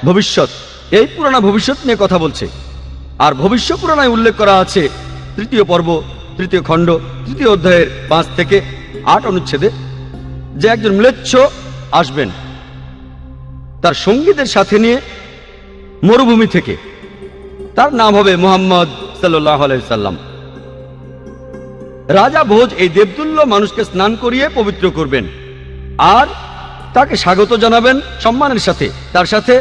ভবিষ্যৎ, এই পুরানা ভবিষ্যৎ নিয়ে কথা বলছে। আর ভবিষ্যৎ পুরাণায় উল্লেখ করা আছে 3য় পর্ব 3য় খণ্ড 3য় অধ্যায়ের 5 থেকে 8 অনুচ্ছেদে যে একজন ম্লেচ্ছ আসবেন তার সঙ্গীদের সাথে নিয়ে মরুভূমি থেকে। তার নাম হবে মুহাম্মদ সাল্লাল্লাহু আলাইহি সাল্লাম। রাজা ভোজ এই দেবতুল্য মানুষকে স্নান করিয়ে পবিত্র করবেন আর তাকে স্বাগত জানাবেন সম্মানের সাথে, তার সাথে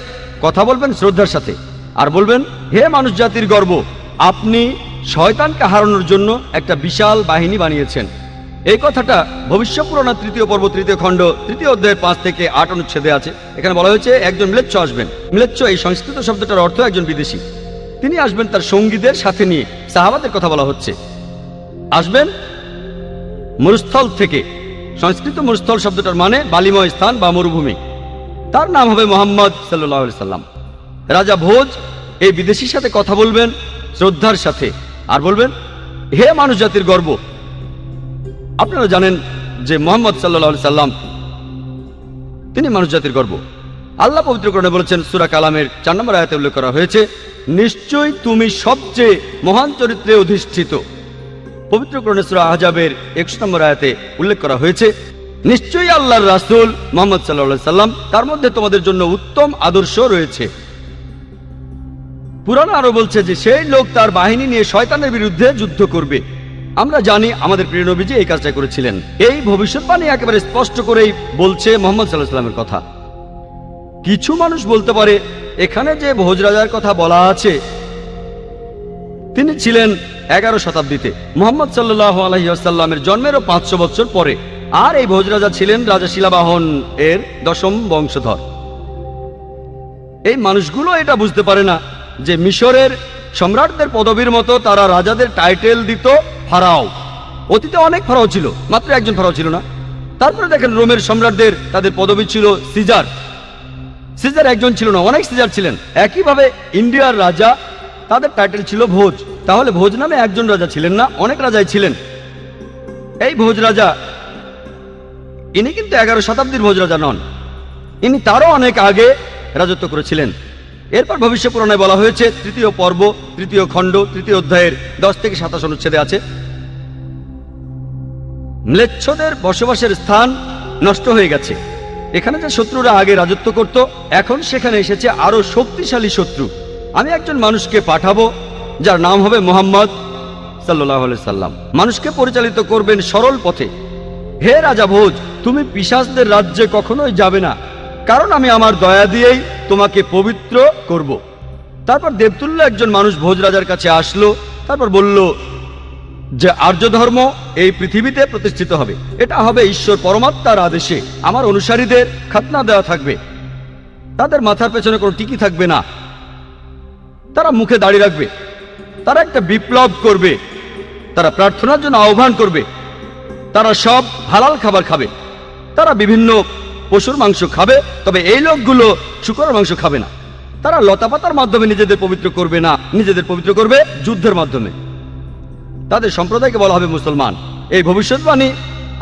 কথা বলবেন শ্রদ্ধার সাথে, আর বলবেন, হে মানুষ জাতির গর্ব, আপনি শয়তানকে হারানোর জন্য একটা বিশাল বাহিনী বানিয়েছেন। এই কথাটা ভবিষ্যৎ পুরাণ 3য় পর্ব 3য় খণ্ড 3য় অধ্যায়ের 5 থেকে 8 অনুচ্ছেদে আছে। এখানে বলা হয়েছে একজন ম্লেচ্ছ আসবেন। ম্লেচ্ছ এই সংস্কৃত শব্দটার অর্থ একজন বিদেশী। তিনি আসবেন তার সঙ্গীদের সাথে নিয়ে। সাহাবাদের কথা বলা হচ্ছে। আসবেন মরুস্থল থেকে। সংস্কৃত মরুস্থল শব্দটার মানে বালিময় স্থান বা মরুভূমি। তার নাম হবে মুহাম্মদ সাল্লাল্লাহু আলাইহি সাল্লাম। রাজা ভোজ এই বিদেশির সাথে কথা বলবেন শ্রদ্ধার সাথে আর বলবেন, হে মানুষ জাতির গর্ব। আপনারা জানেন যে মুহাম্মদ সাল্লাল্লাহু আলাইহি সাল্লাম তিনি মানুষ জাতির গর্ব। আল্লাহ পবিত্র কোরআনে বলেছেন, সূরা কালামের 4 নম্বর আয়াতে উল্লেখ করা হয়েছে, নিশ্চয়ই তুমি সবচেয়ে মহান চরিত্রে অধিষ্ঠিত। পবিত্র কোরআনে সূরা আহজাবের 21 নম্বর আয়াতে উল্লেখ করা হয়েছে, নিশ্চয়ই আল্লাহর রাসূল মুহাম্মদ সাল্লাল্লাহু আলাইহি সাল্লাম তার মধ্যে তোমাদের জন্য উত্তম আদর্শ রয়েছে। পুরাণ আরো বলছে যে সেই লোক তার বাহিনী নিয়ে শয়তানের বিরুদ্ধে যুদ্ধ করবে। আমরা জানি আমাদের প্রিয় নবীজি এই কাজটা করেছিলেন। এই ভবিষ্যৎবাণী একেবারে স্পষ্ট করেই বলছে মুহাম্মদ সাল্লাল্লাহু আলাইহি সাল্লামের কথা। কিছু মানুষ বলতে পারে এখানে যে ভোজ রাজার কথা বলা আছে তিনি ছিলেন 11 শতাব্দীতে, মুহাম্মদ সাল্লাল্লাহু আলাইহি ওয়াসাল্লামের জন্মেরও 500 বছর পরে। আর এই ভোজ রাজা ছিলেন রাজা শিলাবাহন এর 10ম বংশধর। এই মানুষগুলো এটা বুঝতে পারে না যে মিশরের সম্রাটদের পদবীর মতো তারা রাজাদের টাইটেল দিত ফারাও। অতীতে অনেক ফারাও ছিল, মাত্র একজন ফারাও ছিল না। তারপরে দেখেন রোমের সম্রাটদের তাদের পদবী ছিল সিজার। সিজার একজন ছিল না, অনেক সিজার ছিলেন। একইভাবে ইন্ডিয়ার রাজা তাদের টাইটেল ছিল ভোজ। তাহলে ভোজ নামে একজন রাজা ছিলেন না, অনেক রাজাই ছিলেন। এই ভোজ রাজা ইনি কিন্তু 11 শতাব্দীর ভোজ রাজা নন, ইনি তারও অনেক আগে রাজত্ব করেছিলেন। এরপর ভবিষ্যৎ পুরাণে বলা হয়েছে 3য় পর্ব 3য় খণ্ড 3য় অধ্যায়ের 10 থেকে 27 অনুচ্ছেদে আছে, ম্লেচ্ছদের বসবাসের স্থান নষ্ট হয়ে গেছে। এখানে যে শত্রুরা আগে রাজত্ব করত এখন সেখানে এসেছে আরো শক্তিশালী শত্রু। আমি একজন মানুষকে পাঠাবো যার নাম হবে মুহাম্মদ সাল্লাল্লাহু আলাইহি সাল্লাম। মানুষকে পরিচালিত করবেন সরল পথে। হে রাজা ভোজ, তুমি পিশাচদের রাজ্যে কখনোই যাবে না, কারণ আমি আমার দয়া দিয়েই তোমাকে পবিত্র করব। তারপর দেবতুল্য একজন মানুষ ভোজ রাজার কাছে আসলো। তারপর বলল যে আর্য ধর্ম এই পৃথিবীতে প্রতিষ্ঠিত হবে। এটা হবে ঈশ্বর পরমাত্মার আদেশে। আমার অনুসারীদের খাতনা দেওয়া থাকবে, তাদের মাথার পেছনে কোনো টিকি থাকবে না, তারা মুখে দাড়ি রাখবে, তারা একটা বিপ্লব করবে, তারা প্রার্থনার জন্য আহ্বান করবে, তারা সব হালাল খাবার খাবে, তারা বিভিন্ন পশুর মাংস খাবে, তবে এই লোকগুলো শূকরের মাংস খাবে না। তারা লতাপাতার মাধ্যমে নিজেদের পবিত্র করবে না, নিজেদের পবিত্র করবে যুদ্ধের মাধ্যমে। তাদের সম্প্রদায়কে বলা হবে মুসলমান। এই ভবিষ্যৎবাণী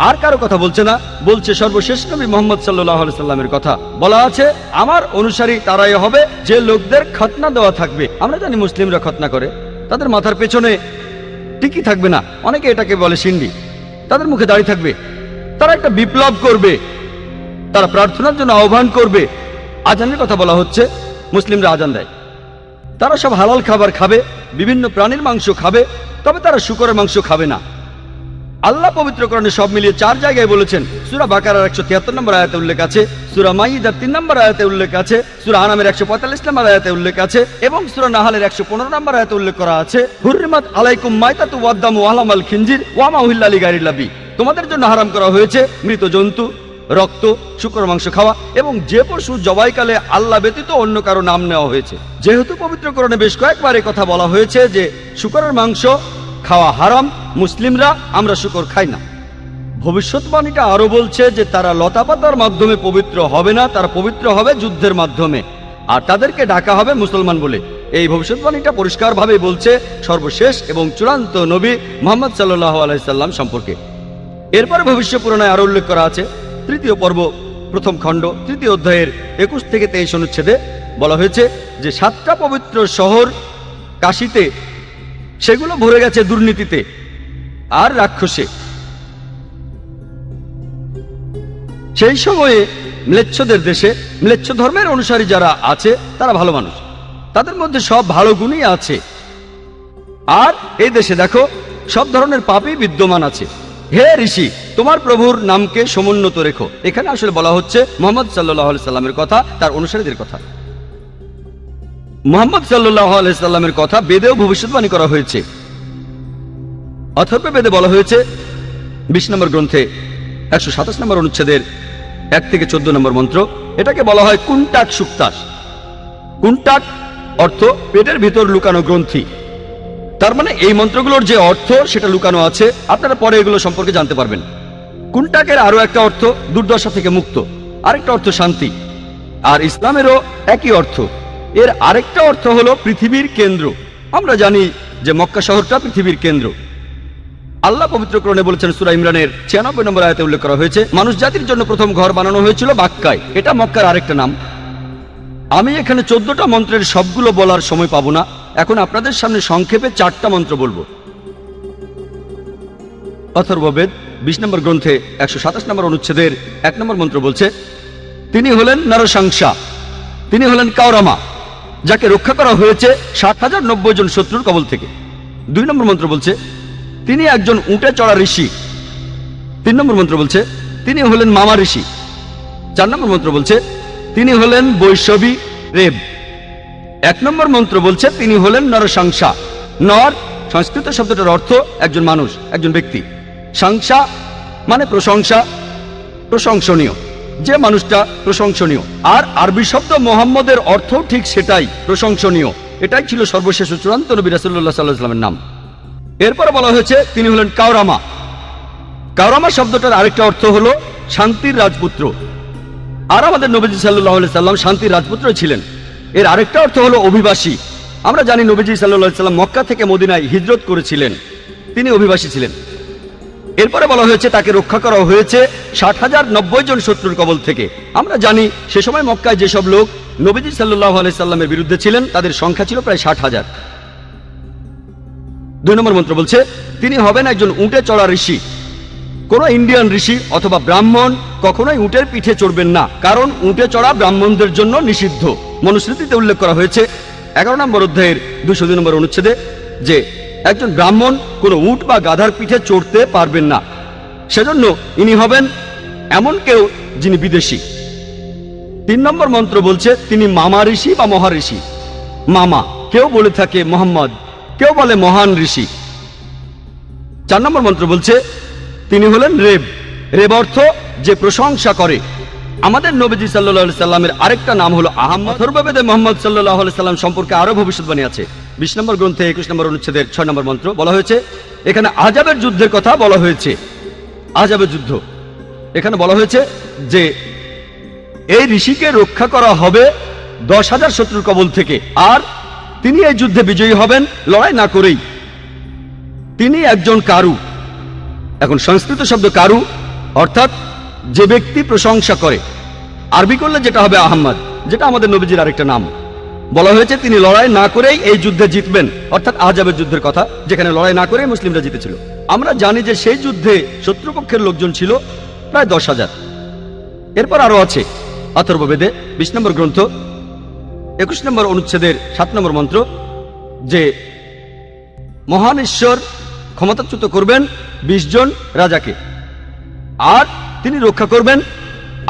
আর কারো কথা বলছে না, বলছে সর্বশেষ নবী মুহাম্মদ সাল্লাল্লাহু আলাইহি সাল্লামের কথা। বলা আছে আমার অনুসারী তারাই হবে যে লোকদের খতনা দেওয়া থাকবে। আমরা জানি মুসলিমরা খতনা করে, তাদের মাথার পেছনে টিকি থাকবে না, অনেকে এটাকে বলে সিন্ডি, তাদের মুখে দাড়ি থাকবে, তারা একটা বিপ্লব করবে, তারা প্রার্থনার জন্য আহ্বান করবে। আজানের কথা বলা হচ্ছে, মুসলিমরা আজান দেয়। তারা সব হালাল খাবার খাবে, বিভিন্ন প্রাণীর মাংস খাবে, তবে তারা শূকরের মাংস খাবে না। আল্লাহ পবিত্র কোরআনে সব মিলিয়ে 4 জায়গায় বলেছেন। সূরা বাকারার 173 নম্বর আয়াতে উল্লেখ আছে, সূরা মাইদার 3 নম্বর আয়াতে উল্লেখ আছে, সূরা আনামের 145 নম্বর আয়াতে উল্লেখ আছে এবং সূরা নাহালের 115 নম্বর আয়াতে উল্লেখ করা আছে, হুররিমাত আলাইকুম মাইতাতু ওয়াদ-দামু ওয়া লাহমুল খিনজির ওয়া মা উহিল্লা লিগাইরিল্লাহি। তোমাদের জন্য হারাম করা হয়েছে মৃত জন্তু, রক্ত, শূকর মাংস খাওয়া এবং যে পশু জবাইকালে আল্লাহ ব্যতীত অন্য কারো নাম নেওয়া হয়েছে। যেহেতু পবিত্র কোরআনে বেশ কয়েকবার এই কথা বলা হয়েছে যে শূকরের মাংস খাওয়া হারাম, মুসলিমরা আমরা শূকর খাই না। ভবিষ্যৎবাণীটা আরো বলছে যে তারা লতাপাতার মাধ্যমে পবিত্র হবে না, তারা পবিত্র হবে যুদ্ধের মাধ্যমে, আর তাদেরকে ডাকা হবে মুসলমান বলে। এই ভবিষ্যৎবাণীটা পরিষ্কারভাবে বলছে সর্বশেষ এবং চূড়ান্ত নবী মুহাম্মদ সাল্লাল্লাহু আলাইহি সাল্লাম সম্পর্কে। এরপরে ভবিষ্যৎ পুরাণে আরো উল্লেখ করা আছে 3য় পর্ব 1ম খণ্ড 3য় অধ্যায়ের 21 থেকে 23 অনুচ্ছেদে, বলা হয়েছে যে 7টা পবিত্র শহর কাশীতে সেগুলো ভরে গেছে দুর্নীতিতে আর রাক্ষসে। সেই সময়ে ম্লেচ্ছদের দেশে ম্লেচ্ছ ধর্মের অনুসারী যারা আছে তারা ভালো মানুষ, তাদের মধ্যে সব ভালো গুণই আছে। আর এই দেশে দেখো সব ধরনের পাপই বিদ্যমান আছে। হে ঋষি, তোমার প্রভুর নামকে সমুন্নত রেখো। এখানে আসলে বলা হচ্ছে মুহাম্মদ সাল্লাল্লাহু আলাইহি সাল্লামের কথা, তার অনুসারীদের কথা। মুহাম্মদ সাল্লাল্লাহু আলাইহি সাল্লামের কথা বেদেও ভবিষ্যৎবাণী করা হয়েছে। অথর্ব বেদে বলা হয়েছে 20 নম্বর গ্রন্থে 127 নম্বর অনুচ্ছেদের 1 থেকে 14 নম্বর মন্ত্র, এটাকে বলা হয় কুন্টাক সুক্তাস। কুন্টাক অর্থ পেটের ভিতর লুকানো গ্রন্থি। তার মানে এই মন্ত্রগুলোর যে অর্থ সেটা লুকানো আছে, আপনারা পরে এগুলো সম্পর্কে জানতে পারবেন। কুন্টাকের আরো একটা অর্থ দুর্দশা থেকে মুক্ত, আরেকটা অর্থ শান্তি। আর ইসলামেরও একই অর্থ। এর আরেকটা অর্থ হলো পৃথিবীর কেন্দ্র। আমরা জানি যে মক্কা শহরটা পৃথিবীর কেন্দ্র। আল্লাহ পবিত্র কোরআনে বলেছেন, সূরা ইমরানের 96 নম্বর আয়াতে উল্লেখ করা হয়েছে, মানুষ জাতির জন্য প্রথম ঘর বানানো হয়েছিল বাক্কায়। এটা মক্কার আরেকটা নাম। আমি এখানে 14টা মন্ত্রের সবগুলো বলার সময় পাবো না। এখন আপনাদের সামনে সংক্ষেপে 4টা মন্ত্র বলবো। অথর্ববেদ 20 নম্বর গ্রন্থে 127 নম্বর অনুচ্ছেদের 1 নম্বর মন্ত্র বলছে, তিনি হলেন নরসাংসা, তিনি হলেন কাওরামা, যাকে রক্ষা করা হয়েছে 60,090 জন শত্রুর কবল থেকে। 2 নম্বর মন্ত্র বলছে, তিনি একজন উটে চড়া ঋষি। 3 নম্বর মন্ত্র বলছে, তিনি হলেন মামা ঋষি। 4 নম্বর মন্ত্র বলছে, তিনি হলেন বৈষ্ণবী রেব। 1 নম্বর মন্ত্র বলছে, তিনি হলেন নরসাংসা। নর সংস্কৃত শব্দটার অর্থ একজন মানুষ, একজন ব্যক্তি। সাংসা মানে প্রশংসা, প্রশংসনীয়, যে মানুষটা প্রশংসনীয়। আর আরবি শব্দ মোহাম্মদের অর্থ ঠিক সেটাই, প্রশংসনীয়। এটাই ছিল সর্বশেষ ও চূড়ান্ত নবী রাসূলুল্লাহ সাল্লাল্লাহু আলাইহি ওয়াসাল্লামের নাম। এরপরে বলা হয়েছে তিনি হলেন কাওরামা। কাওরামা শব্দটার আরেকটা অর্থ হলো শান্তির রাজপুত্র। আর আমাদের নবীজি সাল্লাল্লাহু আলাইহি সাল্লাম শান্তির রাজপুত্র ছিলেন। এর আরেকটা অর্থ হলো অভিবাসী। আমরা জানি নবীজি সাল্লাল্লাহু আলাইহি সাল্লাম মক্কা থেকে মদিনায় হিজরত করেছিলেন, তিনি অভিবাসী ছিলেন। এরপরে বলা হয়েছে তাকে রক্ষা করা হয়েছে 60,090 জন শত্রুর কবল থেকে। আমরা জানি সে সময় মক্কায় যেসব লোক নবীজি সাল্লাল্লাহু আলাইহি সাল্লামের বিরুদ্ধে ছিলেন তাদের সংখ্যা ছিল প্রায় 60,000। 2 নম্বর মন্ত্র বলছে, তিনি হবেন একজন উটে চড়া ঋষি। কোন ইন্ডিয়ান ঋষি অথবা ব্রাহ্মণ কখনোই উটের পিঠে চড়বেন না, কারণ উটে চড়া ব্রাহ্মণদের জন্য নিষিদ্ধ। মনুস্মৃতিতে উল্লেখ করা হয়েছে 11 নম্বর অধ্যায়ের 202 নম্বর অনুচ্ছেদে যে একজন ব্রাহ্মণ কোনো উট বা গাধার পিঠে চড়তে পারবেন না। সেজন্য ইনি হবেন এমন কেউ যিনি বিদেশি। 3 নম্বর মন্ত্র বলছে, তিনি মামা ঋষি বা মহাঋষি। মামা কেউ বলে থাকে মোহাম্মদ, কেউ বলে মহান ঋষি। 4 নম্বর মন্ত্র বলছে তিনি হলেন রেব। রেব অর্থ যে প্রশংসা করে। আমাদের নবীজি সাল্লাল্লাহু আলাইহি সাল্লামের আরেকটা নাম হলো আহমদ। অথর্ববেদে মুহাম্মদ সাল্লাল্লাহু আলাইহি সাল্লাম সম্পর্কে আরো ভবিষ্যৎবাণী আছে। 20 নম্বর গ্রন্থে 21 নম্বর অনুচ্ছেদের 6 নম্বর মন্ত্র বলা হয়েছে, এখানে আহজাবের যুদ্ধের কথা বলা হয়েছে। আহজাবের যুদ্ধ এখানে বলা হয়েছে যে এই ঋষিকে রক্ষা করা হবে 10,000 শত্রুর কবল থেকে, আর তিনি এই যুদ্ধে বিজয়ী হবেন লড়াই না করেই। তিনি একজন কারু। এখন সংস্কৃত শব্দ কারু অর্থাৎ যে ব্যক্তি প্রশংসা করে, আরবি করলে যেটা হবে আহমদ, যেটা আমাদের নবীজির আরেকটা নাম। বলা হয়েছে তিনি লড়াই না করেই এই যুদ্ধে জিতবেন, অর্থাৎ আহজাবের যুদ্ধের কথা, যেখানে লড়াই না করেই মুসলিমরা জিতেছিল। আমরা জানি যে সেই যুদ্ধে শত্রুপক্ষের লোকজন ছিল প্রায় 10,000। এরপর আরো আছে অথর্ববেদে 20 নম্বর গ্রন্থ 21 নম্বর অনুচ্ছেদের 7 নম্বর মন্ত্র যে মহান ঈশ্বর ক্ষমতাচ্যুত করবেন 20 জন রাজাকে, আর তিনি রক্ষা করবেন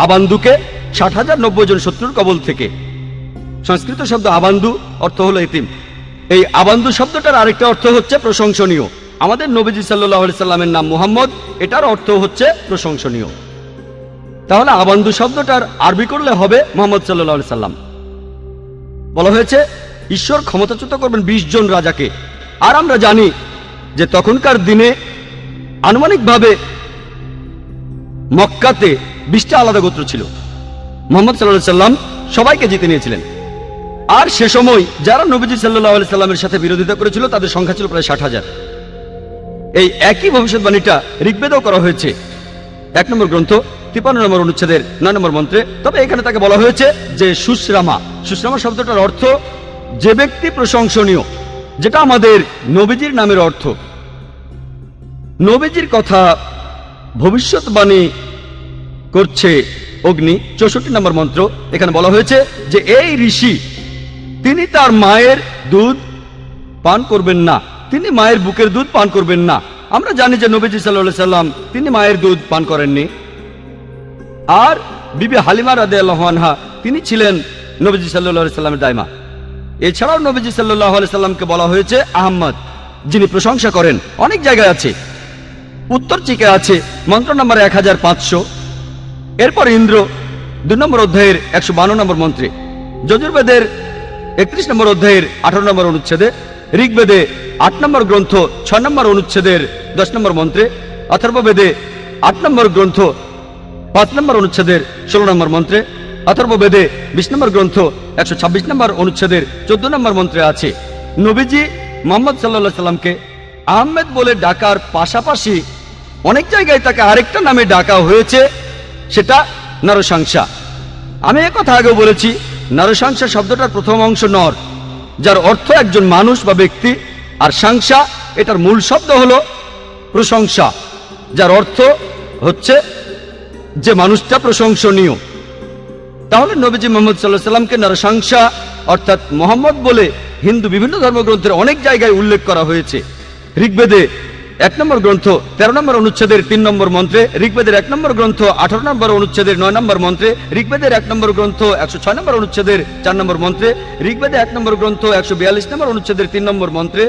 আবান্দুকে 60,090 জন শত্রুর কবল থেকে। সংস্কৃত শব্দ আবান্দু অর্থ হলো এতিম। এই আবান্দু শব্দটার আরেকটা অর্থ হচ্ছে প্রশংসনীয়। আমাদের নবীজি সাল্লাল্লাহু আলাইহি সাল্লামের নাম মুহাম্মদ, এটার অর্থ হচ্ছে প্রশংসনীয়। তাহলে আবান্দু শব্দটার আরবি করলে হবে মুহাম্মদ সাল্লাল্লাহু আলাইহি সাল্লাম। বলা হয়েছে ঈশ্বর ক্ষমতাচ্যুত করবেন 20 জন রাজাকে। আর আমরা জানি যে তখনকার দিনে আনুমানিকভাবে মক্কাতে 20টা আলাদা গোত্র ছিল। মুহাম্মদ সাল্লাল্লাহু আলাইহি সাল্লাম সবাইকে জিতে নিয়েছিলেন। আর সে সময় যারা নবীজি সাল্লাল্লাহু আলাইহি সাল্লামের সাথে বিরোধিতা করেছিল তাদের সংখ্যা ছিল প্রায় 60,000। এই একই ভবিষ্যৎবাণীটা ঋগ্বেদেও করা হয়েছে। 1 নম্বর গ্রন্থ 53 নম্বর অনুচ্ছেদের 9 নম্বর মন্ত্রে। তবে এখানে তাকে বলা হয়েছে যে সুশ্রামা। সুশ্রামা শব্দটার অর্থ যে ব্যক্তি প্রশংসনীয়, যেটা আমাদের নবীজির নামের অর্থ। নবীজির কথা ভবিষ্যৎবাণী করছে অগ্নি, 64 নম্বর মন্ত্র। এখানে বলা হয়েছে যে এই ঋষি, তিনি তার মায়ের দুধ পান করবেন না, তিনি মায়ের বুকের দুধ পান করবেন না। আমরা জানি যে নবীজি সাল্লাল্লাহু আলাইহি সাল্লাম তিনি মায়ের দুধ পান করেননি। আর বিবি হালিমা রাদিয়াল্লাহু আনহা, তিনি ছিলেন নবীজি সাল্লাল্লাহু আলাইহি সাল্লামের দাইমা। এছাড়াও নবীজি সাল্লাল্লাহু আলাইহি সাল্লামকে বলা হয়েছে আহমদ, যিনি প্রশংসা করেন। অনেক জায়গায় আছে, উত্তর চিকে আছে মন্ত্র নম্বর 1500। এরপর ইন্দ্র 2 নম্বর অধ্যায়ের 152 নম্বর মন্ত্রে, যজুর্বেদের 31 নম্বর অধ্যায়ের 18 নম্বর অনুচ্ছেদে, ঋগ্বেদে 8 নম্বর গ্রন্থ 6 নম্বর অনুচ্ছেদের 10 নম্বর মন্ত্রে, অথর্ববেদে 8 নম্বর গ্রন্থ 5 নম্বর অনুচ্ছেদের 16 নম্বর মন্ত্রে, অথর্ববেদে 20 নম্বর গ্রন্থ 126 নম্বর অনুচ্ছেদের 14 নম্বর মন্ত্রে আছে। নবীজি মুহাম্মদ সাল্লাল্লাহু আলাইহি সাল্লামকে আহমেদ বলে ডাকার পাশাপাশি অনেক জায়গায় তাকে আরেকটা নামে ডাকা হয়েছে, সেটা নরশংসা। আমি কথা আগেও বলেছি, নরশংসা শব্দটার প্রথম অংশ নর, যার অর্থ একজন মানুষ বা ব্যক্তি, আর সংসা এটার মূল শব্দ হলো প্রশংসা, যার অর্থ হচ্ছে যে মানুষটা প্রশংসনীয়। তাহলে নবীজি মুহাম্মদ সাল্লাল্লাহু আলাইহি সাল্লামকে নরশংসা অর্থাৎ মোহাম্মদ বলে হিন্দু বিভিন্ন ধর্মগ্রন্থের অনেক জায়গায় উল্লেখ করা হয়েছে। ঋগ্বেদে 1 নম্বর গ্রন্থ 13 নম্বর অনুচ্ছেদের 3 নম্বর মন্ত্রে, ঋগ্বেদের 1 নম্বর গ্রন্থ 18 নম্বর অনুচ্ছেদের 9 নম্বর মন্ত্রে, ঋগ্বেদের 1 নম্বর গ্রন্থ 106 নম্বর অনুচ্ছেদের 4 নম্বর মন্ত্রে, ঋগ্বেদে 1 নম্বর গ্রন্থ 142 নম্বর অনুচ্ছেদের 3 নম্বর মন্ত্রে,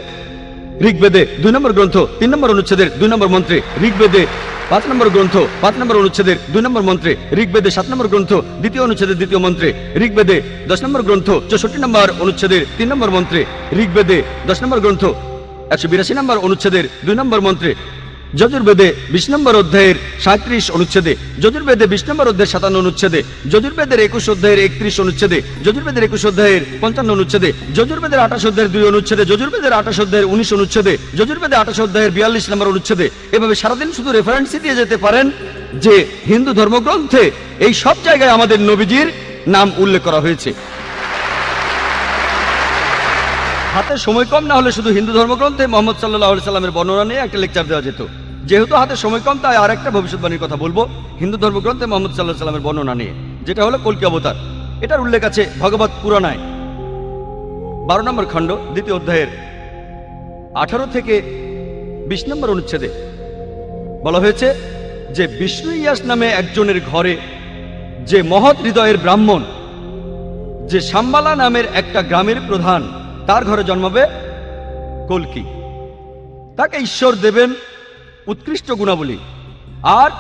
ঋগ্বেদে 2 নম্বর গ্রন্থ 3 নম্বর অনুচ্ছেদের 2 নম্বর মন্ত্রে, ঋগ্বেদে 5 নম্বর গ্রন্থ 5 নম্বর অনুচ্ছেদের 2 নম্বর মন্ত্রে, ঋগ্বেদে 7 নম্বর গ্রন্থ 2য় অনুচ্ছেদের 2য় মন্ত্রে, ঋগ্বেদে 10 নম্বর গ্রন্থ 64 নম্বর অনুচ্ছেদের 3 নম্বর মন্ত্রে, ঋগ্বেদে 10 নম্বর গ্রন্থ 182 নম্বর অনুচ্ছেদের 2 নম্বর মন্ত্রে, যজুর্বেদে 20 নম্বর অধ্যায়ের 37 অনুচ্ছেদে, যজুর্বেদে 20 নম্বর অধ্যায়ের 57 অনুচ্ছেদে, যজুর্বেদের 21 অধ্যায়ের 31 অনুচ্ছেদে, যজুর্বেদের 21 অধ্যায়ের 55 অনুচ্ছেদে, যজুর্বেদের 28 অধ্যায়ের 2 অনুচ্ছেদে, যজুর্বেদের 28 অধ্যায়ের 19 অনুচ্ছেদে, যজুর্বেদে 28 অধ্যায়ের 42 নম্বর অনুচ্ছেদে। এভাবে সারাদিন শুধু রেফারেন্সই দিয়ে যেতে পারেন যে হিন্দু ধর্মগ্রন্থে এই সব জায়গায় আমাদের নবীজির নাম উল্লেখ করা হয়েছে। হাতে সময় কম না হলে শুধু হিন্দু ধর্মগ্রন্থে মুহাম্মদ সাল্লাল্লাহু আলাইহি সাল্লামের বর্ণনা নিয়ে একটা লেকচার দেওয়া যেত। যেহেতু হাতে সময় কম, তাই আর একটা ভবিষ্যৎবাণীর কথা বলবো হিন্দু ধর্মগ্রন্থে মুহাম্মদ সাল্লাল্লাহু আলাইহি সাল্লামের বর্ণনা নিয়ে, যেটা হলো কল্কি অবতার। এটার উল্লেখ আছে ভগবত পুরাণায় 12 নম্বর খণ্ড 2য় অধ্যায়ের 18 থেকে 20 নম্বর অনুচ্ছেদে বলা হয়েছে যে বিষ্ণু ইয়াস নামে একজনের ঘরে, যে মহৎ হৃদয়ের ব্রাহ্মণ, যে শাম্বালা নামের একটা গ্রামের প্রধান, তার ঘরে জন্মাবে কল্কি। তাকে ঈশ্বর দেবেন উৎকৃষ্ট গুণাবলী, আর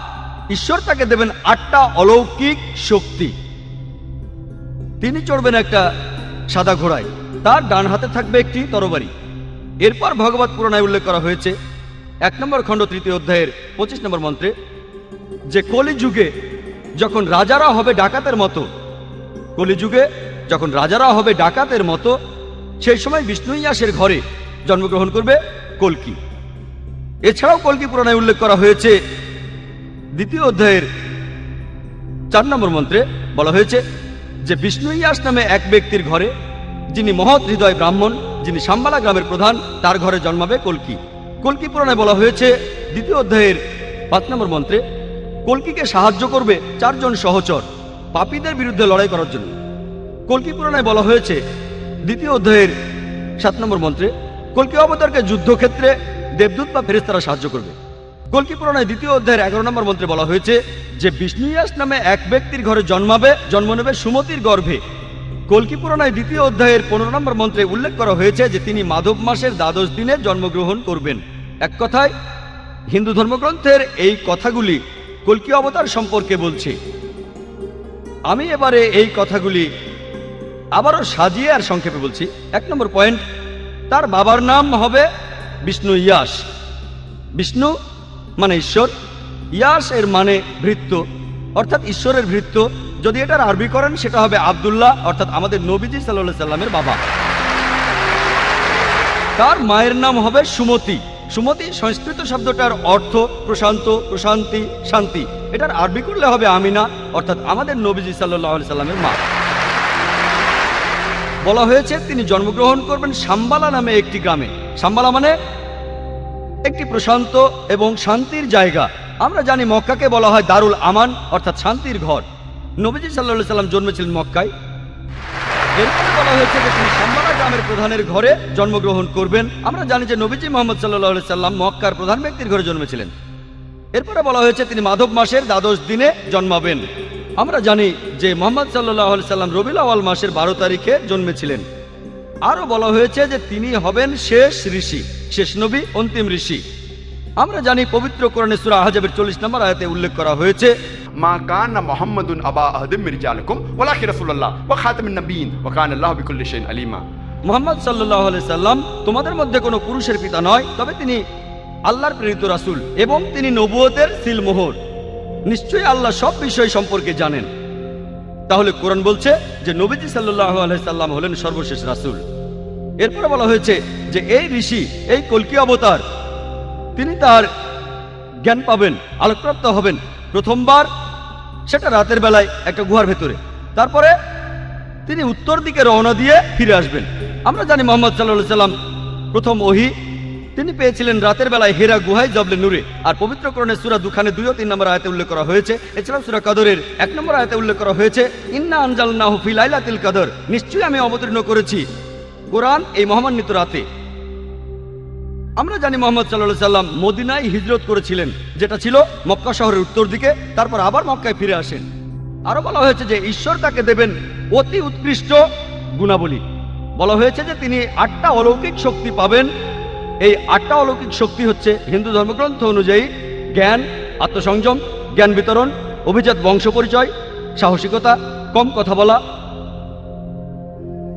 ঈশ্বর তাকে দেবেন 8টা অলৌকিক শক্তি। তিনি চড়বেন একটা সাদা ঘোড়ায়, তার ডান হাতে থাকবে একটি তরবারি। এরপর ভগবত পুরাণায় উল্লেখ করা হয়েছে 1 নম্বর খণ্ড 3য় অধ্যায়ের 25 নম্বর মন্ত্রে যে কলিযুগে যখন রাজারা হবে ডাকাতের মতো, কলিযুগে যখন রাজারা হবে ডাকাতের মতো, সেই সময় বিষ্ণু ইয়াসের ঘরে জন্মগ্রহণ করবে কল্কি। এছাড়াও কল্কি পুরাণায় উল্লেখ করা হয়েছে 2য় অধ্যায়ের 4 নম্বর মন্ত্রে বলা হয়েছে যে বিষ্ণু ইয়াস নামে এক ব্যক্তির ঘরে, যিনি মহৎ হৃদয় ব্রাহ্মণ, যিনি শাম্বালা গ্রামের প্রধান, তার ঘরে জন্মাবে কল্কি। কল্কি পুরাণায় বলা হয়েছে 2য় অধ্যায়ের 5 নম্বর মন্ত্রে কল্কিকে সাহায্য করবে 4 জন সহচর পাপীদের বিরুদ্ধে লড়াই করার জন্য। কল্কি পুরাণায় বলা হয়েছে 2য় অধ্যায়ের 7 নম্বর মন্ত্রে কল্কি অবতারকে যুদ্ধক্ষেত্রে দেবদূত বা ফেরেশতারা সাহায্য করবে। কল্কি পুরাণায় 2য় অধ্যায়ের 11 নম্বর মন্ত্রে বলা হয়েছে যে বিষ্ণু ইয়াস নামে এক ব্যক্তির ঘরে জন্ম নেবে সুমতির গর্ভে। কল্কি পুরাণায় 2য় অধ্যায়ের 15 নম্বর মন্ত্রে উল্লেখ করা হয়েছে যে তিনি মাধব মাসের 12 দিনে জন্মগ্রহণ করবেন। এক কথায় হিন্দু ধর্মগ্রন্থের এই কথাগুলি কল্কি অবতার সম্পর্কে বলছে। আমি এবারে এই কথাগুলি আবারও সাজিয়ে আর সংক্ষেপে বলছি। 1 নম্বর পয়েন্ট, তার বাবার নাম হবে বিষ্ণু ইয়াস। বিষ্ণু মানে ঈশ্বর, ইয়াস এর মানে ভৃত্য, অর্থাৎ ঈশ্বরের ভৃত্য। যদি এটার আরবি করেন সেটা হবে আব্দুল্লাহ, অর্থাৎ আমাদের নবীজি সাল্লাল্লাহু আলাইহি সাল্লামের বাবা। তার মায়ের নাম হবে সুমতি। সুমতি সংস্কৃত শব্দটার অর্থ প্রশান্ত, প্রশান্তি, শান্তি। এটার আরবি করলে হবে আমিনা, অর্থাৎ আমাদের নবীজি সাল্লাল্লাহু আলাইহি সাল্লামের মা। বলা হয়েছে তিনি জন্মগ্রহণ করবেন শাম্বালা নামে একটি গ্রামে। শাম্বালা মানে একটি প্রশান্ত এবং শান্তির জায়গা। আমরা জানি মক্কাকে বলা হয় দারুল আমান, অর্থাৎ শান্তির ঘর। নবীজি সাল্লাল্লাহু আলাইহি সাল্লাম জন্মেছিলেন মক্কায়। এরপরে বলা হয়েছে যে তিনি শাম্বালা গ্রামের প্রধানের ঘরে জন্মগ্রহণ করবেন। আমরা জানি যে নবীজি মুহাম্মদ সাল্লাল্লাহু আলাইহি সাল্লাম মক্কার প্রধান ব্যক্তির ঘরে জন্মেছিলেন। এরপরে বলা হয়েছে তিনি মাধব মাসের দ্বাদশ দিনে জন্মাবেন। আমরা জানি যে মুহাম্মদ সাল্লাল্লাহু আলাইহি সাল্লাম রবিউল আউয়াল মাসের 12 তারিখে জন্মেছিলেন। আরো বলা হয়েছে যে তিনি হবেন শেষ ঋষি, শেষ নবী, অন্তিম ঋষি। আমরা জানি পবিত্র কোরআনে সূরা আহজাবের 40 নম্বর আয়াতে উল্লেখ করা হয়েছে, মা কানা মুহাম্মাদুন আবা আহাদিম মিন রিজালিকুম ওয়ালাকিন রাসূলুল্লাহ ওয়া খাতামুন নবিয়্যিন ওয়া কানা আল্লাহু বিকুল্লি শাইইন আলিমা। মুহাম্মদ সাল্লাল্লাহু আলাইহি সাল্লাম তোমাদের মধ্যে কোনো পুরুষের পিতা নয়, তবে তিনি আল্লাহর প্রেরিত রাসূল এবং তিনি নবুয়তের সিলমোহর। নিশ্চয়ই আল্লাহ সব বিষয় সম্পর্কে জানেন। তাহলে কোরআন বলছে যে নবীজি সাল্লাল্লাহু আলাইহি সাল্লাম হলেন সর্বশেষ রাসূল। এরপরে বলা হয়েছে যে এই ঋষি, এই কল্কি অবতার, তিনি তার জ্ঞান পাবেন, আলোকপ্রাপ্ত হবেন প্রথমবার সেটা রাতের বেলায় একটা গুহার ভেতরে। তারপরে তিনি উত্তর দিকে রওনা দিয়ে ফিরে আসবেন। আমরা জানি মুহাম্মদ সাল্লাল্লাহু আলাইহি সাল্লাম প্রথম ওহী তিনি পেয়েছিলেন রাতের বেলায় হেরা গুহায় জবলে নূরে। আর পবিত্র কোরআনে সূরা দুখানে 2 ও 3 নম্বর আয়াতে উল্লেখ করা হয়েছে। এছাড়াও সূরা কদরের 1 নম্বর আয়াতে উল্লেখ করা হয়েছে, ইন্না আনজালনাহু ফি লাইলাতিল কদর, নিশ্চয়ই আমি অবতীর্ণ করেছি কোরআন এই মহামান্বিত রাতে। আমরা জানি মুহাম্মদ সাল্লাল্লাহু আলাইহি সাল্লাম মদিনায় হিজরত করেছিলেন, যেটা ছিল মক্কা শহরের উত্তর দিকে। তারপর আবার মক্কায় ফিরে আসেন। আরো বলা হয়েছে যে ঈশ্বর তাকে দেবেন অতি উৎকৃষ্ট গুণাবলী। বলা হয়েছে যে তিনি 8টা অলৌকিক শক্তি পাবেন। এই 8টা অলৌকিক শক্তি হচ্ছে হিন্দু ধর্মগ্রন্থ অনুযায়ী জ্ঞান, আত্মসংযম, জ্ঞান বিতরণ, অভিজাত বংশ পরিচয়, সাহসিকতা, কম কথা বলা,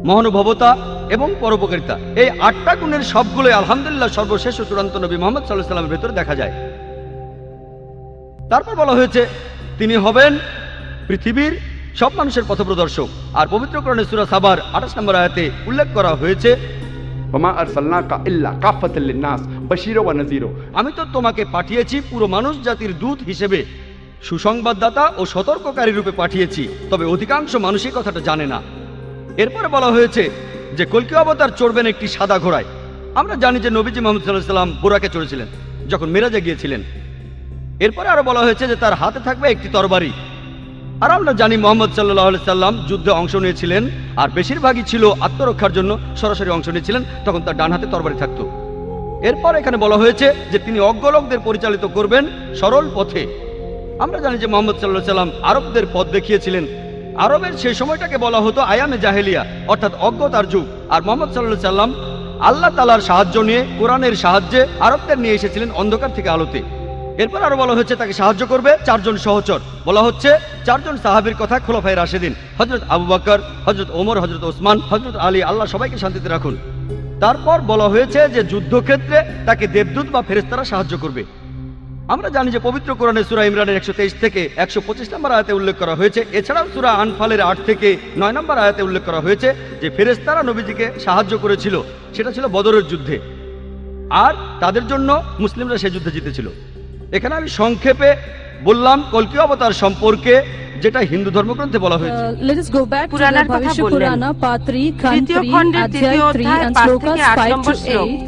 মহানুভবতা এবং পরোপকারিতা। এই 8টা গুণের সবগুলোই আলহামদুলিল্লাহ সর্বশেষ ও চূড়ান্ত নবী মুহাম্মদ সাল্লাল্লাহু আলাইহি সাল্লামের ভেতরে দেখা যায়। তারপর বলা হয়েছে তিনি হবেন পৃথিবীর সব মানুষের পথপ্রদর্শক। আর পবিত্র কোরআনে সূরা সাবার 28 নম্বর আয়াতে উল্লেখ করা হয়েছে, ওমা আরসালনাকা ইল্লা কাফাতাল লিন-নাস বাশীরা ওয়া নাযীরা, আমি তো তোমাকে পাঠিয়েছি পুরো মানুষ জাতির দূত হিসেবে, সুসংবাদদাতা ও সতর্ককারী রূপে পাঠিয়েছি। তবে অধিকাংশ মানুষই কথাটা জানে না। এরপরে বলা হয়েছে যে কল্কি অবতার চড়বেন একটি সাদা ঘোড়ায়। আমরা জানি যে নবীজি মুহাম্মদ সাল্লাল্লাহু আলাইহি সাল্লাম বুরাকে চড়েছিলেন যখন মিরাজে গিয়েছিলেন। এরপরে আরো বলা হয়েছে যে তার হাতে থাকবে একটি তরবারি। আর আমরা জানি মুহাম্মদ সাল্লাল্লাহু আলাইহি সাল্লাম যুদ্ধে অংশ নিয়েছিলেন, আর বেশিরভাগই ছিল আত্মরক্ষার জন্য সরাসরি অংশ নিয়েছিলেন, তখন তার ডান হাতে তরবারি থাকতো। এরপর এখানে বলা হয়েছে যে তিনি অজ্ঞ লোকদের পরিচালিত করবেন সরল পথে। আমরা জানি যে মুহাম্মদ সাল্লাল্লাহু আলাইহি সাল্লাম আরবদের পথ দেখিয়েছিলেন। আরবের সেই সময়টাকে বলা হতো আয়ামে জাহেলিয়া, অর্থাৎ অজ্ঞতার যুগ। আর মুহাম্মদ সাল্লাল্লাহু আলাইহি সাল্লাম আল্লাহ তাআলার সাহায্য নিয়ে, কোরআনের সাহায্যে আরবদের নিয়ে এসেছিলেন অন্ধকার থেকে আলোতে। এরপর আরো বলা হচ্ছে তাকে সাহায্য করবে 4 জন সহচর। বলা হচ্ছে 4 জন সাহাবীর কথা, খোলাফায়ে রাশেদিন, হযরত আবু বকর, হযরত ওমর, হযরত ওসমান, হযরত আলী, আল্লাহ সবাইকে শান্তিতে রাখুন। তারপর বলা হয়েছে যে যুদ্ধক্ষেত্রে তাকে দেবদূত বা ফেরেশতারা সাহায্য করবে। আমরা জানি যে পবিত্র কোরআনে সূরা ইমরানের 123 থেকে 125 নম্বর আয়াতে উল্লেখ করা হয়েছে। এছাড়াও সূরা আনফালের 8 থেকে 9 নম্বর আয়াতে উল্লেখ করা হয়েছে যে ফেরেশতারা নবীজিকে সাহায্য করেছিল, সেটা ছিল বদরের যুদ্ধে। আর তাদের জন্য মুসলিমরা সেই যুদ্ধে জিতেছিল। এখানে আমি সংক্ষেপে বললাম কল্কি অবতার সম্পর্কে, যেটা হিন্দু ধর্মগ্রন্থে বলা হয়েছে। Let us go back to the পুরাণের কথা Bhavishya বললেন। Purana, Part 3, Khan তৃতীয় 3, খণ্ডের তৃতীয় Adhyay 3 অধ্যায় and 5 Slokas থেকে 8 5 নম্বর to শ্লোক। 8.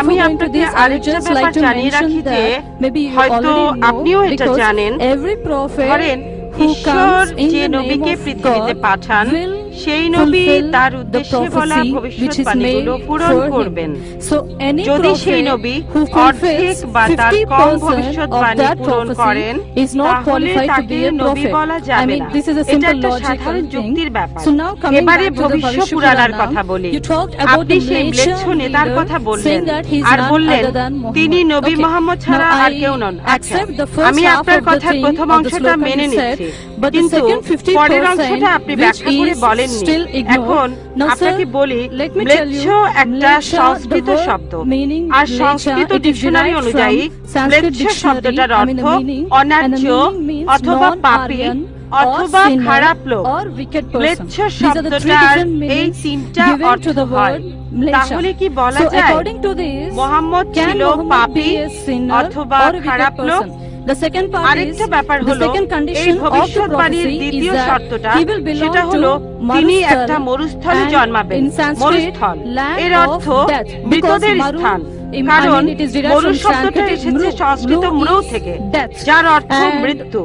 আমি Before going to আপনাকে this, I would আরেকটা just ব্যাপার like to জানিয়ে mention রাখি যে that maybe you হয়তো already আপনিও know, এটা because জানেন, every prophet ধরেন who ঈশ্বর comes in যে the name নবীকে of পৃথিবীতে God পাঠান will সেই নবী fulfill তার the উদ্দেশ্যে বলা prophecy which is made ভবিষ্যৎবাণীগুলো পূরণ for করবেন। him. So any যদি সেই prophet নবী who অর্ধেক fulfills বা তার কম 50% of ভবিষ্যৎবাণী that পূরণ করেন prophecy is not তাহলে qualified to তাকে be a নবী prophet. বলা I যাবে mean, না। this is a এটা simple একটা logical সাধারণ thing. যুক্তির ব্যাপার। So now coming এবারে back to the Bhavishya Bhavishya পুরাণার Purana, কথা বলি। you talked about আপনি the সেই ম্লেচ্ছ Malaysian নেতার leader কথা বললেন saying that he is R none বললেন other than Muhammad. তিনি নবী Okay. মুহাম্মদ ছাড়া Now আর I কেউ নন। আচ্ছা, accept the first আমি half আপনার of the কথার thing প্রথম of the অংশটা slogan মেনে you said, নিচ্ছি, but the কিন্তু second 50% পরের অংশটা আপনি which ব্যাখ্যা করে is বলেননি। still ignored. এখন Now, আপনাকে sir, বলি, let me tell ম্লেচ্ছ you, একটা mlecha, সংস্কৃত the word শব্দ, meaning আর mlecha, সংস্কৃত it is ডিকশনারি derived অনুযায়ী from Sanskrit ম্লেচ্ছ dictionary, শব্দটার I mean অর্থ the meaning, and the অন্যায্য meaning means অথবা পাপী non-Aryan অথবা or sinner খারাপ লোক। or wicked person. ম্লেচ্ছ These are the three শব্দটার different এই meanings তিনটা given অর্থ to the হয়। word mlecha. তাহলে কি বলা So যায় according to this, Muhammad can ছিল Muhammad পাপী be a sinner অথবা or a wicked খারাপ লোক? person? The second part is আরেকটা ব্যাপার the হলো second এই condition of the ভবিষ্যৎবাণীর prophecy is দ্বিতীয় that শর্তটা he will belong সেটা হলো to তিনি Maruthal, একটা মরুস্থলে and জন্মাবেন। in Sanskrit, মরুস্থল land এর of অর্থ death, মৃতদের because Maru, স্থান, I কারণ mean, it is derived মরু from শব্দটা Sanskrit, এসেছে mru, সংস্কৃত mru মরু is থেকে, death, যার অর্থ and মৃত্যু।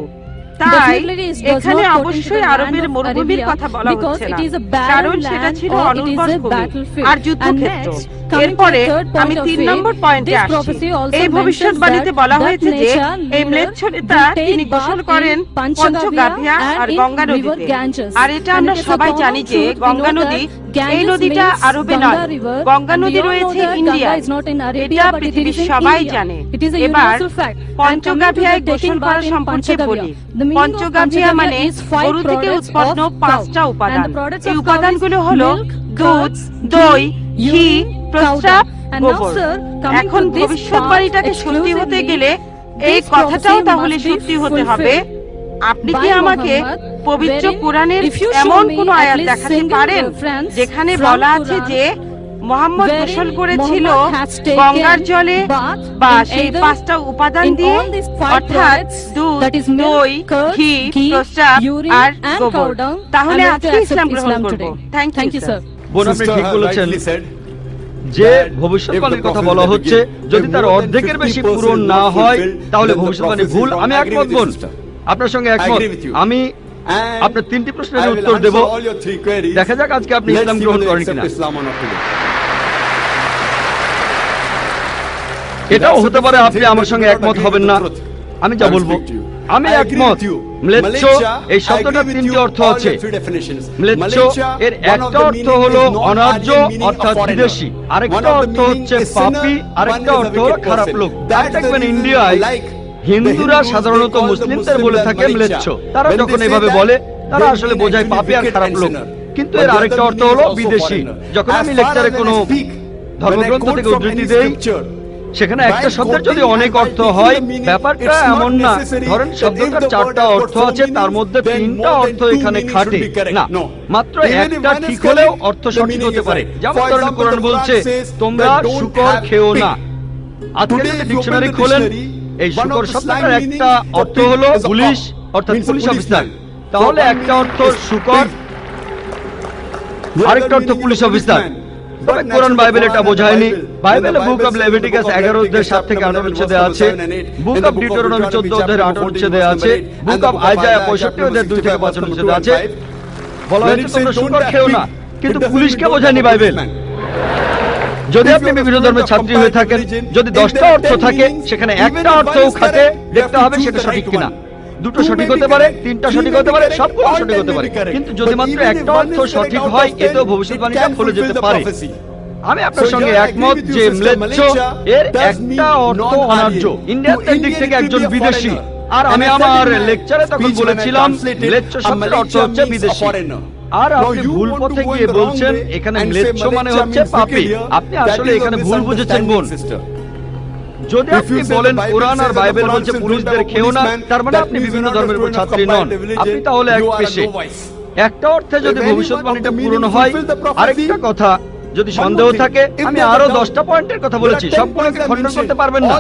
তাই definitely it does এখানে not pertain to অবশ্যই the আরবের land of মরুভূমির Arabia, কথা বলা because হচ্ছে it না, is a barren কারণ সেটা land ছিল or it is অনুর্বর a ভূমি battlefield. আর And যুদ্ধক্ষেত্র। next, coming to এরপরে the third point আমি of 3 it, নম্বর পয়েন্টে this আসছি। prophecy also এই mentions ভবিষ্যৎবাণীতে that বলা that হয়েছে যে nature এই leader ম্লেচ্ছরিতা will take তিনি গোসল bath করেন in পঞ্চগাভিয়া and R in Ganga river নদীতে। Ganges. আর এটা And আমরা it is a সবাই common জানি যে truth. We গঙ্গা know নদী that এই Ganges নদীটা means আরবে Ganga নয়, river, গঙ্গা and we নদী all know রয়েছে that Ganga ইন্ডিয়ায়। is not in Arabia, এটা but it পৃথিবীর is in সবাই India. জানে। It is a এবার universal fact. And coming to পঞ্চগাভিয়ায় the গোসল taking করা bath in সম্পর্কে বলি। Panchagavya. The meaning of পঞ্চগাভিয়া Panchagavya মানে is 5 গরু থেকে products উৎপন্ন of 5টা cow. উপাদান। And the products এই of cow উপাদানগুলো is হলো milk, দুধ, curd, দই, ghee, ঘি, urine, প্রস্রাব, cow dung. And now, গোবর। sir, coming এখন to this ভবিষ্যৎবাণীটাকে part সত্যি হতে exclusively, গেলে এই this কথাটাও prophecy তাহলে must be সত্যি হতে হবে। fulfilled আপনি by কি আমাকে Muhammad, পবিত্র wherein কোরআনের if you show এমন me কোন at আয়াত least দেখাতে single পারেন reference যেখানে from বলা আছে Quran যে মোহাম্মদ wherein গোসল করেছিল Muhammad has taken গঙ্গার জলে bath বা in সেই either 5টা উপাদান in দিয়ে, all these 5 অর্থাৎ products, দুধ, that is milk, দই, curd, ঘি, ghee, প্রস্রাব urine আর and গোবর। cow dung, তাহলে I'm going to আজকে accept ইসলাম গ্রহণ Islam করব। today. Thank Thank you you, sir. sir. বোন, আপনি Sister ঠিক has বলেছেন rightly said যে that ভবিষ্যৎবাণীর if the কথা prophet বলা will হচ্ছে begin, যদি if তার more than অর্ধেকের বেশি 50% পূরণ not না হয় fulfilled, তাহলে then the ভবিষ্যৎবাণী prophecy ভুল। is wrong. আমি I agree একমত with you, বোন, sister. আপনার সঙ্গে I একমত। agree with you. আমি And আপনার 3টি প্রশ্নের I will উত্তর answer Dev. all your 3 queries. দেখা যাক আজকে আপনি Let's ইসলাম see গ্রহণ whether you করেন accept কিনা। Islam or not today. এটাও হতে পারে আপনি আমার সঙ্গে একমত হবেন না। আমি যা বলবো, আমি একমত। ম্লেচ্ছ এই শব্দটার 3টি অর্থ আছে। ম্লেচ্ছ এর একটা অর্থ হলো অনার্য অর্থাৎ বিদেশি, আরেকটা অর্থ হচ্ছে পাপী, আরেকটা অর্থ হলো খারাপ লোক। আর দেখবেন ইন্ডিয়ায় হিন্দুরা সাধারণত মুসলিমদের বলে থাকে ম্লেচ্ছ। তারা যখন এভাবে বলে তারা আসলে বোঝায় পাপী আর খারাপ লোক, কিন্তু এর আরেকটা অর্থ হলো বিদেশি। যখন আমি লেকচারে কোনো ধর্মগ্রন্থ থেকে উদ্ধৃতি দেই, সেখানে একটা শব্দের যদি অনেক অর্থ হয়, ব্যাপারটা এমন না ধরেন শব্দটার 4টা অর্থ আছে, তার মধ্যে 3টা অর্থ এখানে খাটে না, মাত্র একটা ঠিক হলেও অর্থ সঠিক হতে পারে। যেমন ধরেন কোরআন বলছে তোমরা শূকর খেও না। আজকে যদি ডিকশনারি খোলেন, এই শূকর শব্দটার একটা অর্থ হলো পুলিশ অর্থাৎ পুলিশ অফিসার, তাহলে একটা অর্থ শূকর, আরেকটা অর্থ পুলিশ অফিসার। তবে কোরআন বাইবেল এটা বোঝায়নি। বাইবেলে বুক অফ লেভিটিকাস 11 অধ্যায় 7 থেকে 8 অনুচ্ছেদে আছে, বুক অফ ডিউটেরোনমি 14 অধ্যায়ের 8 অনুচ্ছেদে আছে, বুক অফ আইজায়া 65 অধ্যায়ের 2 থেকে 5 অনুচ্ছেদে আছে, বলা হয়েছে তোমরা শূকর খেও না, কিন্তু পুলিশকে বোঝায়নি বাইবেল। যদি আপনি বিভিন্ন ধর্মের ছাত্রী হয়ে থাকেন, যদি 10টা অর্থ থাকে সেখানে একটা অর্থও খাটে, দেখতে হবে সেটা সঠিক কিনা। 2টো সঠিক হতে পারে, 3টা সঠিক হতে পারে, সবগুলো সঠিক হতে পারে, কিন্তু যদি মাত্র একটা অর্থ সঠিক হয়, এতেও ভবিষ্যৎবাণীটা ভুলে যেতে পারে। আমি আপনার সঙ্গে একমত যে ম্লেচ্ছ এর একটা অর্থ অনার্য, ইন্ডিয়ার দিক থেকে একজন বিদেশি। আর আমি আমার লেকচারে তখন বলেছিলাম ম্লেচ্ছ শব্দের অর্থ হচ্ছে বিদেশি। আর আপনি ভুল পথে গিয়ে বলছেন এখানে ম্লেচ্ছ মানে হচ্ছে পাপী। আপনি আসলে এখানে ভুল বুঝেছেন বোন। যদি আপনি বলেন কোরআন আর বাইবেল বলছে পুলিশদের খেও না, তার মানে আপনি বিভিন্ন ধর্মের উপর ছাত্রী নন, আপনি তাহলে এক পেশে। একটা অর্থে যদি ভবিষ্যৎবাণীটা পূরণ হয়, আরেকটা কথা যদি সন্দেহ থাকে, আমি আরো 10টা পয়েন্টের কথা বলেছি, সবগুলোকে খণ্ডন করতে পারবেন না।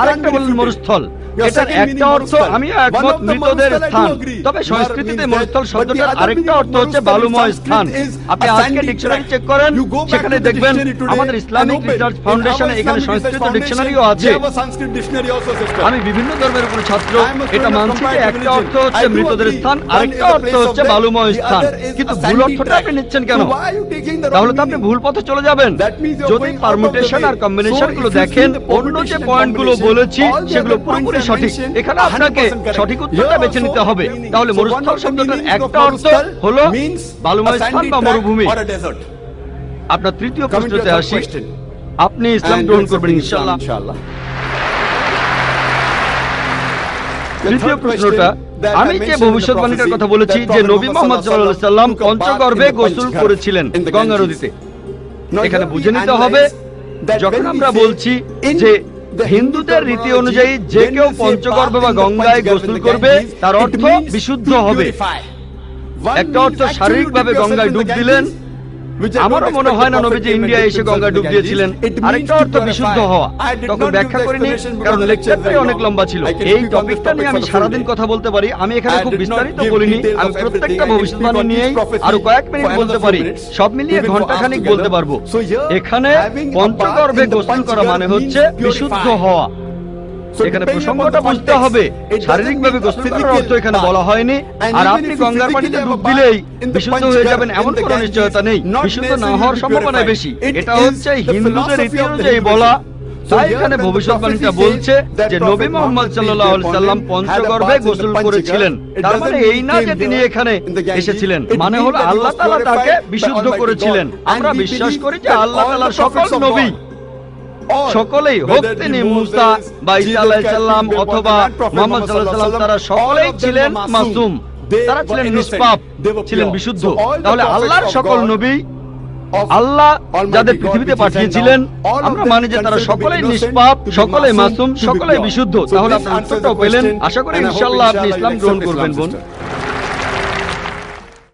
আরেকটা বললেন মরুস্থল, এটার একটা অর্থ আমিও একমত, মৃতদের স্থান। তবে সংস্কৃতিতে মরুস্থল শব্দটার আরেকটা অর্থ হচ্ছে বালুময় স্থান। আপনি আজকে ডিকশনারি চেক করেন, সেখানে দেখবেন আমাদের ইসলামিক রিসার্চ ফাউন্ডেশনে এখানে সংস্কৃত ডিকশনারিও আছে। আমি বিভিন্ন ধর্মের উপর ছাত্র, এটা মানছি যে একটা অর্থ হচ্ছে মৃতদের স্থান, আরেকটা অর্থ হচ্ছে বালুময় স্থান, কিন্তু ভুল অর্থটা আপনি নিচ্ছেন কেন? তাহলে তো আপনি ভুল পথে চলে যাবেন। যদি পারমুটেশন আর কম্বিনেশন গুলো দেখেন, অন্য যে পয়েন্ট গুলো বলেছি সেগুলো পুরোপুরি সঠিক। এখানে আপনাকে সঠিক উত্তরটা বেছে নিতে হবে। তাহলে মরুস্থল শব্দটার একটা অর্থ হলো বালুময় স্থান বা মরুভূমি। আপনার তৃতীয় প্রশ্নতে আসি, আপনি ইসলাম গ্রহণ করবেন ইনশাআল্লাহ? তৃতীয় প্রশ্নটা, আমি যে ভবিষ্যৎবাণীটার কথা বলেছি যে নবী মুহাম্মদ সাল্লাল্লাহু আলাইহি সাল্লাম পঞ্চগর্ভে গোসল করেছিলেন গঙ্গা নদীতে, এখানে বুঝে নিতে হবে যখন আমরা বলছি যে হিন্দুদের রীতি অনুযায়ী যে কেউ পঞ্চগর্ভে বা গঙ্গায় গোসল করবে তার অর্থ বিশুদ্ধ হবে। একটা অর্থ শারীরিকভাবে গঙ্গায় ডুব দিলেন, আমারও মনে হয় না নবীজি ইন্ডিয়া এসে গঙ্গা ডুব দিয়েছিলেন। আরেকটা অর্থ বিশুদ্ধ হওয়া, তখন ব্যাখ্যা করিনি কারণ লেকচারটাই অনেক লম্বা ছিল। এই টপিকটা নিয়ে আমি সারাদিন কথা বলতে পারি, আমি এখানে খুব বিস্তারিত বলিনি। আমি প্রত্যেকটা ভবিষ্যৎবাণী নিয়েই আরো কয়েক মিনিট বলতে পারি, সব মিলিয়ে ঘন্টাখানিক বলতে পারবো। এখানে পঞ্চগর্ভে গোসল করা মানে হচ্ছে বিশুদ্ধ হওয়া। এখানে প্রসঙ্গটা বুঝতে হবে, শারীরিকভাবে গোসল করার অর্থ এখানে বলা হয়নি। আর আপনি গঙ্গার পানিতে ডুব দিলেই বিশুদ্ধ হয়ে যাবেন এমন কোনো নিশ্চয়তা নেই, বিশুদ্ধ না হওয়ার সম্ভাবনা বেশি। এটা হচ্ছে হিন্দুদের রীতি অনুযায়ী বলা। তাই এখানে ভবিষ্যৎবাণীটা বলছে যে নবী মুহাম্মদ সাল্লাল্লাহু আলাইহি সাল্লাম পঞ্চগর্ভে গোসল করেছিলেন। তার মানে এই না যে তিনি এখানে এসেছিলেন, মানে হলো আল্লাহ তাআলা তাকে বিশুদ্ধ করেছিলেন। আমরা বিশ্বাস করি যে আল্লাহ তাআলার সকল নবী সকলেই, হোক তিনি মুসা বা ঈসা আলাইহিস সালাম অথবা মুহাম্মদ সাল্লাল্লাহু আলাইহি সাল্লাম, তারা সকলেই ছিলেন মাসুম, তারা ছিলেন নিষ্পাপ, ছিলেন বিশুদ্ধ। তাহলে আল্লাহর সকল নবী, আল্লাহ যাদের পৃথিবীতে পাঠিয়েছিলেন, আমরা মানি যে তারা সকলেই নিষ্পাপ, সকলেই মাসুম, সকলেই বিশুদ্ধ। তাহলে আপনার উত্তরটাও পেলেন। আশা করি ইনশাআল্লাহ আপনি ইসলাম গ্রহণ করবেন বোন।